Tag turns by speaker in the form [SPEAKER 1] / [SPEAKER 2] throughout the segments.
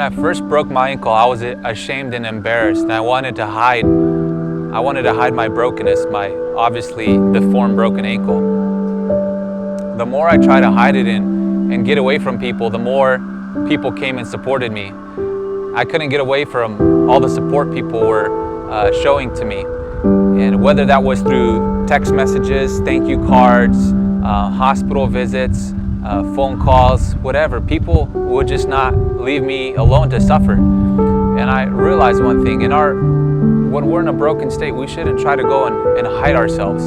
[SPEAKER 1] When I first broke my ankle, I was ashamed and embarrassed, and I wanted to hide my brokenness, my obviously deformed broken ankle. The more I tried to hide it and get away from people, the more people came and supported me. I couldn't get away from all the support people were showing to me. And whether that was through text messages, thank you cards, hospital visits, phone calls, whatever, people would just not leave me alone to suffer. And I realized one thing, when we're in a broken state, we shouldn't try to go and hide ourselves,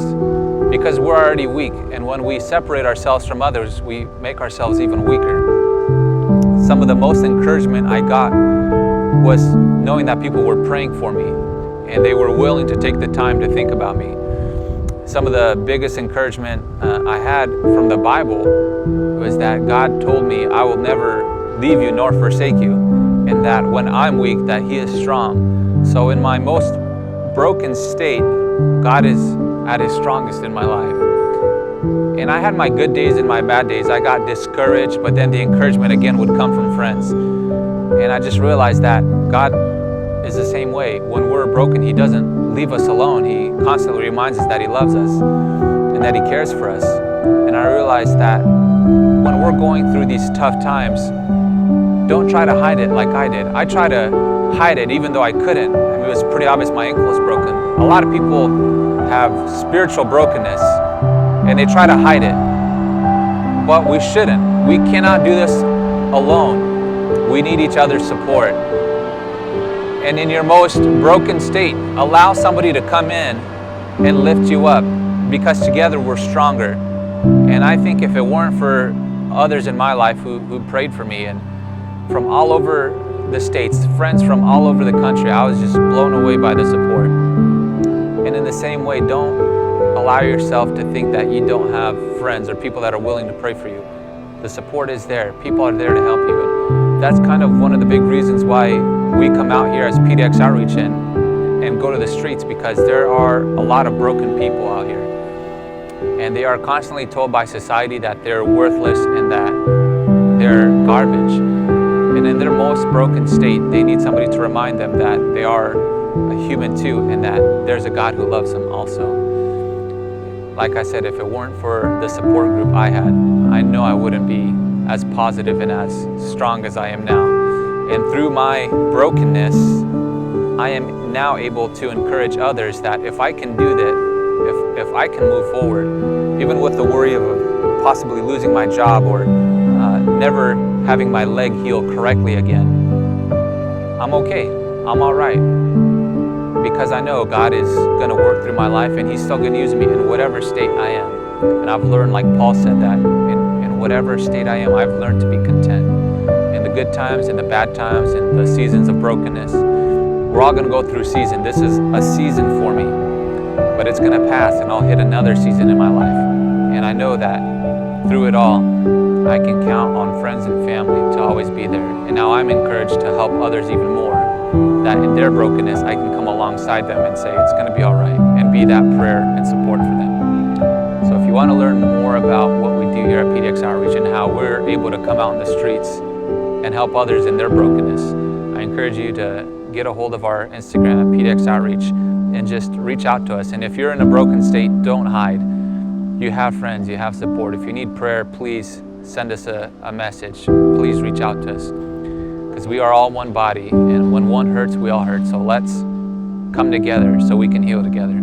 [SPEAKER 1] because we're already weak. And when we separate ourselves from others, we make ourselves even weaker. Some of the most encouragement I got was knowing that people were praying for me and they were willing to take the time to think about me. Some of the biggest encouragement I had from the Bible was that God told me, I will never leave you nor forsake you, and that when I'm weak, that He is strong. So in my most broken state, God is at His strongest in my life. And I had my good days and my bad days. I got discouraged, but then the encouragement again would come from friends. And I just realized that God is the same way. When we're broken, He doesn't leave us alone. He constantly reminds us that He loves us and that He cares for us. And I realized that when we're going through these tough times, don't try to hide it like I did. I tried to hide it even though I couldn't. I mean, it was pretty obvious my ankle was broken. A lot of people have spiritual brokenness and they try to hide it. But we shouldn't. We cannot do this alone. We need each other's support. And in your most broken state, allow somebody to come in and lift you up, because together we're stronger. And I think if it weren't for others in my life who prayed for me, and from all over the states, friends from all over the country, I was just blown away by the support. And in the same way, don't allow yourself to think that you don't have friends or people that are willing to pray for you. The support is there. People are there to help you. And that's kind of one of the big reasons why we come out here as PDX Outreach and go to the streets, because there are a lot of broken people out here. And they are constantly told by society that they're worthless and that they're garbage. And in their most broken state, they need somebody to remind them that they are a human too, and that there's a God who loves them also. Like I said, if it weren't for the support group I had, I know I wouldn't be as positive and as strong as I am now. And through my brokenness, I am now able to encourage others that if I can do that, if I can move forward, even with the worry of possibly losing my job or never having my leg heal correctly again, I'm okay, I'm all right. Because I know God is going to work through my life, and He's still going to use me in whatever state I am. And I've learned, like Paul said, that in whatever state I am, I've learned to be content. In the good times, in the bad times, in the seasons of brokenness. We're all going to go through season. This is a season for me, but it's going to pass, and I'll hit another season in my life. And I know that through it all, I can count on friends and family to always be there. And now I'm encouraged to help others even more, that in their brokenness, I can come alongside them and say it's going to be all right, and be that prayer and support for them. So if you want to learn more about what we do here at PDX Outreach and how we're able to come out in the streets and help others in their brokenness, I encourage you to get a hold of our Instagram at PDX Outreach and just reach out to us. And if you're in a broken state, don't hide. You have friends, you have support. If you need prayer, please send us a message. Please reach out to us, because we are all one body, and when one hurts, we all hurt. So let's come together so we can heal together.